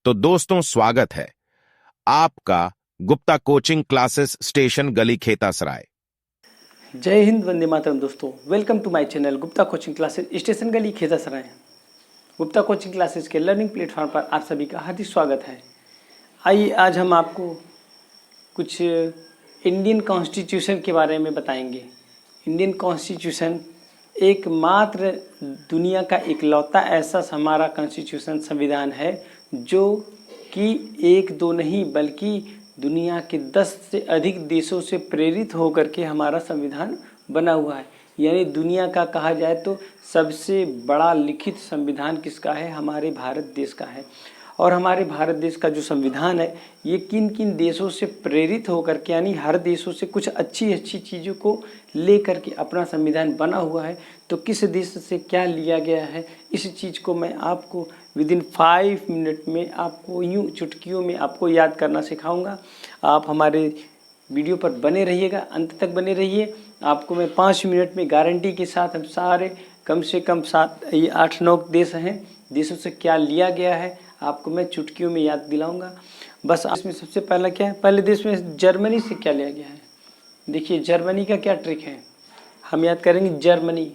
तो दोस्तों स्वागत है आपका गुप्ता कोचिंग क्लासेस स्टेशन गली खेतासराय। जय हिंद, वंदे मातरम। दोस्तों welcome to my channel Gupta coaching classes station गली खेतासराय। गुप्ता कोचिंग क्लासेस के लर्निंग प्लेटफॉर्म पर आप सभी का हार्दिक स्वागत है। आइए आज हम आपको कुछ इंडियन कॉन्स्टिट्यूशन के बारे में बताएंगे। इंडियन कॉन्स्टिट्यूशन एकमात्र दुनिया का इकलौता ऐसा हमारा कॉन्स्टिट्यूशन संविधान है जो कि एक दो नहीं बल्कि दुनिया के 10 से अधिक देशों से प्रेरित होकर के हमारा संविधान बना हुआ है। यानी दुनिया का कहा जाए तो सबसे बड़ा लिखित संविधान किसका है? हमारे भारत देश का है। और हमारे भारत देश का जो संविधान है ये किन किन देशों से प्रेरित होकर के, यानी हर देशों से कुछ अच्छी अच्छी चीज़ों को ले करके अपना संविधान बना हुआ है। तो किस देश से क्या लिया गया है इस चीज़ को मैं आपको विदिन 5 मिनट में आपको यूँ चुटकियों में आपको याद करना सिखाऊंगा। आप हमारे वीडियो पर बने रहिएगा, अंत तक बने रहिए। आपको मैं 5 मिनट में गारंटी के साथ हम सारे कम से कम 8-9 देश हैं, देशों से क्या लिया गया है आपको मैं चुटकियों में याद दिलाऊंगा। बस इसमें सबसे पहला क्या है, पहले देश में जर्मनी से क्या लिया गया है। देखिए जर्मनी का क्या ट्रिक है, हम याद करेंगे जर्मनी।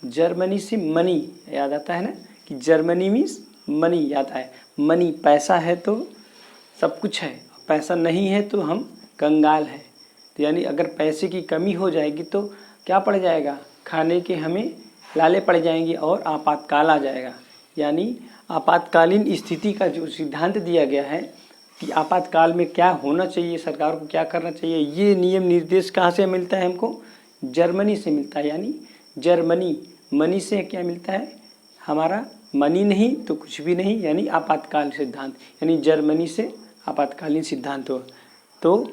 जर्मनी से मनी याद आता है ना, कि जर्मनी मीन्स मनी याद आए। मनी पैसा है तो सब कुछ है, पैसा नहीं है तो हम कंगाल हैं। तो यानी अगर पैसे की कमी हो जाएगी तो क्या पड़ जाएगा, खाने के हमें लाले पड़ जाएंगे और आपातकाल आ जाएगा। यानी आपातकालीन स्थिति का जो सिद्धांत दिया गया है कि आपातकाल में क्या होना चाहिए, सरकार को क्या करना चाहिए, ये नियम निर्देश कहाँ से मिलता है हमको? जर्मनी से मिलता है। यानी जर्मनी मनी से क्या मिलता है, हमारा मनी नहीं तो कुछ भी नहीं, यानी आपातकाल सिद्धांत, यानी जर्मनी से आपातकालीन सिद्धांत हो। तो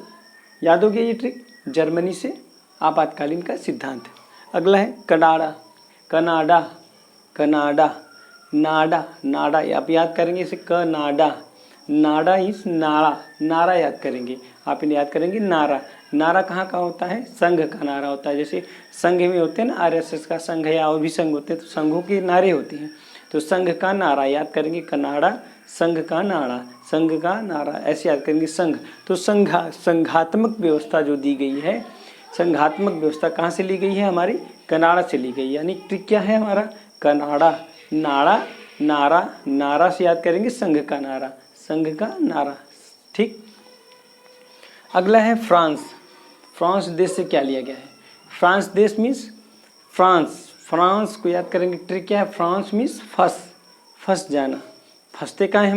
याद हो गया ये ट्रिक, जर्मनी से आपातकालीन का सिद्धांत। अगला है कनाडा। कनाडा कनाडा नाडा नाडा आप याद करेंगे इसे, कनाडा। नाडा इस नारा, नारा याद करेंगे आप, इन्हें याद करेंगे नारा। नारा कहाँ का होता है? संघ का नारा होता है। जैसे संघ में होते हैं ना, आरएसएस का संघ है या और भी संघ होते हैं तो संघों के नारे होते हैं। तो संघ का नारा याद करेंगे कनाडा, संघ का नारा, संघ का नारा ऐसे याद करेंगे संघ। तो संघात्मक व्यवस्था जो दी गई है, संघात्मक व्यवस्था कहाँ से ली गई है? हमारी कनाडा से ली गई। यानी ट्रिक क्या है हमारा? कनाडा नाड़ा नारा, नारा से याद करेंगे संघ का नारा, संघ का नारा। ठीक। अगला है फ्रांस। फ्रांस देश से क्या लिया गया है? फ्रांस देश मीन्स फ्रांस। फ्रांस को याद करेंगे, ट्रिक क्या है? फ्रांस मीन्स फंस जाना। फंसते कहाँ हैं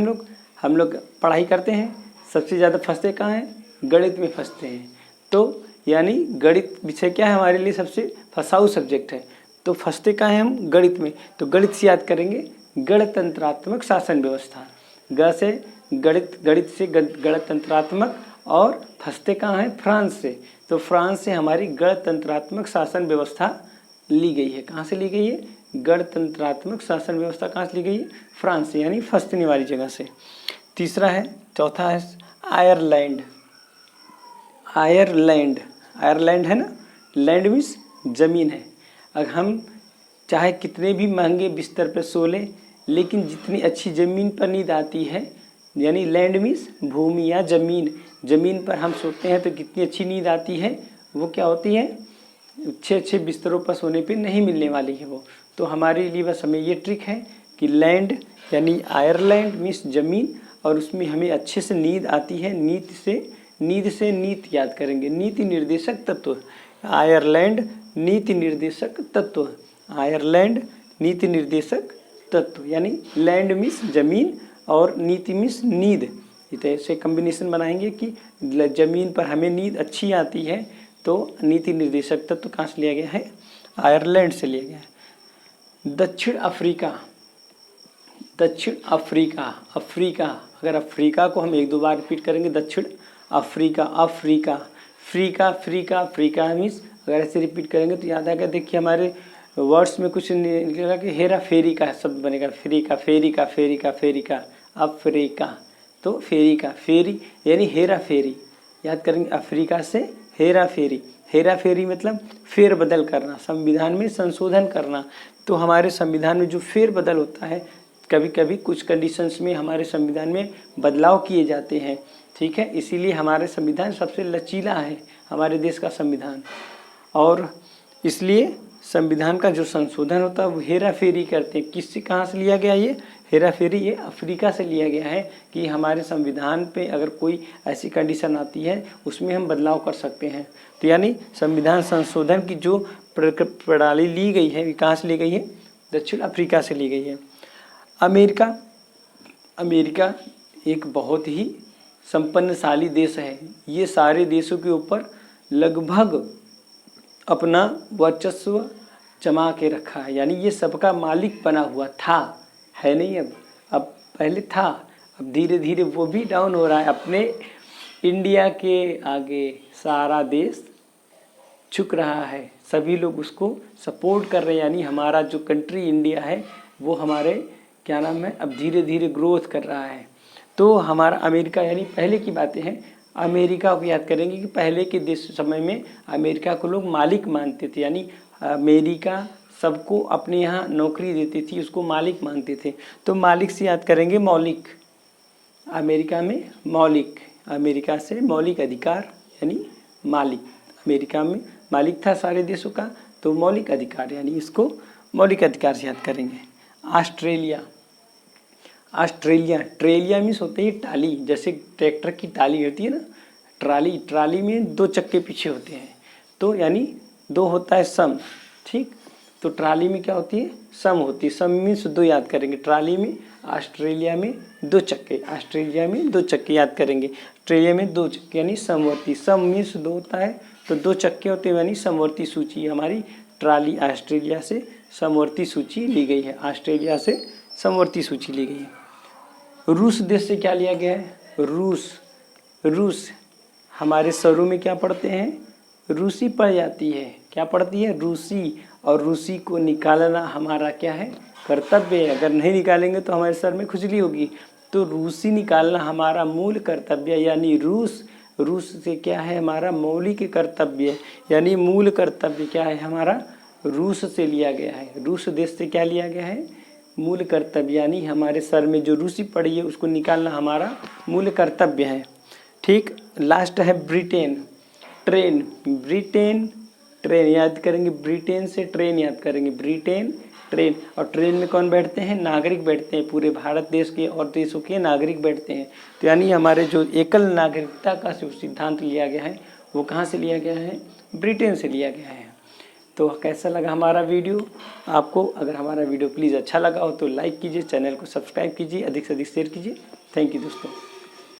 हम लोग पढ़ाई करते हैं, सबसे ज़्यादा फंसते कहाँ हैं? गणित में फंसते हैं। तो यानी गणित विषय क्या है हमारे लिए? सबसे फंसाऊ सब्जेक्ट है। तो फंसते कहाँ हैं हम? गणित में। तो गणित से याद करेंगे गणतंत्रात्मक शासन व्यवस्था। ग से गणित, गणित से गणतंत्रात्मक, और फंसते कहाँ हैं? फ्रांस से। तो फ्रांस से हमारी गणतंत्रात्मक शासन व्यवस्था ली गई है। कहाँ से ली गई है? गणतंत्रात्मक शासन व्यवस्था कहाँ से ली गई है? फ्रांस से, यानी फंसने वाली जगह से। तीसरा है, चौथा है आयरलैंड। आयरलैंड, आयरलैंड है ना, लैंड मीन्स जमीन है। अगर हम चाहे कितने भी महंगे बिस्तर पर सो लें, लेकिन जितनी अच्छी ज़मीन पर नींद आती है, यानी लैंड मीन्स भूमि या ज़मीन, ज़मीन पर हम सोते हैं तो कितनी अच्छी नींद आती है, वो क्या होती है? अच्छे बिस्तरों पर सोने पे नहीं मिलने वाली है वो। तो हमारे लिए बस हमें ये ट्रिक है कि लैंड यानी आयरलैंड मीन्स ज़मीन, और उसमें हमें अच्छे से नींद आती है। नींद से नीति याद करेंगे, नीति निर्देशक तत्व। आयरलैंड नीति निर्देशक तत्व, आयरलैंड नीति निर्देशक तत्व, यानी लैंड मीन्स जमीन और नीति मीन्स नींद। तो ऐसे कम्बिनेशन बनाएंगे कि जमीन पर हमें नींद अच्छी आती है। तो नीति निर्देशक तत्व कहाँ से लिया गया है? आयरलैंड से लिया गया है। दक्षिण अफ्रीका। दक्षिण अफ्रीका, अफ्रीका, अगर अफ्रीका को हम 1-2 बार रिपीट करेंगे, दक्षिण अफ्रीका, अफ्रीका, फ्रीका, फ्रीका, फ्रीका मीन्स अगर ऐसे रिपीट करेंगे तो याद आएगा। देखिए हमारे वर्ड्स में कुछ निकलेगा कि हेरा फेरी का शब्द बनेगा, फ्रीका, फेरिका, फेरिका, फेरिका, अफ्रीका। तो फेरिका, फेरी यानी हेरा फेरी याद करेंगे, अफ्रीका से हेरा फेरी। हेरा फेरी मतलब फेर बदल करना, संविधान में संशोधन करना। तो हमारे संविधान में जो फेर बदल होता है, कभी कभी कुछ कंडीशंस में हमारे संविधान में बदलाव किए जाते हैं, ठीक है। इसीलिए हमारे संविधान सबसे लचीला है, हमारे देश का संविधान। और इसलिए संविधान का जो संशोधन होता है वो हेरा फेरी करते हैं। किससे, कहाँ से लिया गया ये हेरा फेरी? ये अफ्रीका से लिया गया है कि हमारे संविधान पे अगर कोई ऐसी कंडीशन आती है उसमें हम बदलाव कर सकते हैं। तो यानी संविधान संशोधन की जो प्रणाली ली गई है, कहाँ से ली गई है? दक्षिण अफ्रीका से ली गई है। अमेरिका एक बहुत ही संपन्नशाली देश है। ये सारे देशों के ऊपर लगभग अपना वर्चस्व जमा के रखा है, यानी ये सबका मालिक बना हुआ था, है नहीं अब पहले था, अब धीरे धीरे वो भी डाउन हो रहा है। अपने इंडिया के आगे सारा देश झुक रहा है, सभी लोग उसको सपोर्ट कर रहे हैं, यानी हमारा जो कंट्री इंडिया है वो हमारे क्या नाम है, अब धीरे धीरे ग्रोथ कर रहा है। तो हमारा अमेरिका, यानी पहले की बातें हैं, अमेरिका को याद करेंगे कि पहले के देश समय में अमेरिका को लोग मालिक मानते थे, यानी अमेरिका सबको अपने यहाँ नौकरी देती थी, उसको मालिक मानते थे। तो मालिक से याद करेंगे मौलिक, अमेरिका में मौलिक, अमेरिका से मौलिक अधिकार यानी मालिक, अमेरिका में मालिक था सारे देशों का, तो मौलिक अधिकार यानी इसको मौलिक अधिकार से याद करेंगे। ट्रेलिया मीन्स होते हैं टाली, जैसे ट्रैक्टर की टाली होती है ना, ट्राली में 2 चक्के पीछे होते हैं, तो यानी 2 होता है सम, ठीक। तो ट्राली में क्या होती है? सम होती है। सम मीन्स 2 याद करेंगे। ट्राली में, ऑस्ट्रेलिया में 2 चक्के, ऑस्ट्रेलिया में 2 चक्के याद करेंगे। ऑस्ट्रेलिया में 2 चक्के यानी समवर्ती, सम मीन्स 2 होता है तो 2 चक्के होते हैं, यानी समवर्ती सूची। हमारी ट्राली ऑस्ट्रेलिया से समवर्ती सूची ली गई है, ऑस्ट्रेलिया से समवर्ती सूची ली गई है। रूस देश से क्या लिया गया है? रूस हमारे सरों में क्या पढ़ते हैं? रूसी पड़ जाती है। क्या पढ़ती है? रूसी। और रूसी को निकालना हमारा क्या है? कर्तव्य है। अगर नहीं निकालेंगे तो हमारे सर में खुजली होगी। तो रूसी निकालना हमारा मूल कर्तव्य, यानी रूस से क्या है? हमारा मौलिक कर्तव्य, यानी मूल कर्तव्य क्या है हमारा? रूस से लिया गया है। रूस देश से क्या लिया गया है? मूल कर्तव्य, यानी हमारे सर में जो रूसी पड़ी है उसको निकालना हमारा मूल कर्तव्य है, ठीक। लास्ट है ब्रिटेन। ट्रेन याद करेंगे, ब्रिटेन से ट्रेन याद करेंगे, ब्रिटेन ट्रेन। और ट्रेन में कौन बैठते हैं? नागरिक बैठते हैं, पूरे भारत देश के और देशों के नागरिक बैठते हैं। तो यानी हमारे जो एकल नागरिकता का जो सिद्धांत लिया गया है वो कहाँ से लिया गया है? ब्रिटेन से लिया गया है। तो कैसा लगा हमारा वीडियो आपको? अगर हमारा वीडियो प्लीज़ अच्छा लगा हो तो लाइक कीजिए, चैनल को सब्सक्राइब कीजिए, अधिक से अधिक शेयर कीजिए। थैंक यू दोस्तों।